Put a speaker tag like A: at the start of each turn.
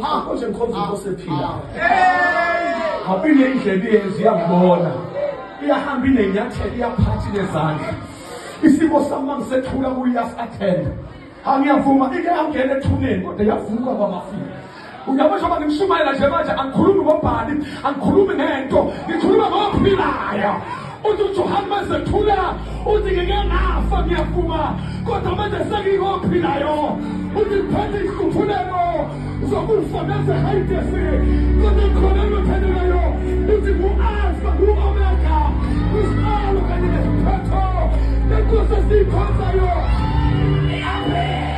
A: Konje ngikhomba inkosi ephila. Haphile indlebe ziyangibona. Iyahamba inenyathelo iyaphathi nezandla. Isimo sami ngisethula kuyasathenda. Angiyavuma ike angene ethuneni kodwa yavuka kwamafika. Uyabona njengoba ngimshumayela nje manje angikhulumi ngobhali, angikhulumi ngento, ngikhuluma ngophilayo. Uthi uJohane masethula uthi ngeke nafa ngiyavuma kodwa manje sengiyophilayo. Uthi phethe isikuphulelo zokufa bese hayidesi kodwa khona ngiphendulayo. Uthi ngu-Alpha ngu-Omega isiqalo kanye nesiphetho lenkosi esiyikhonzayo. Amen.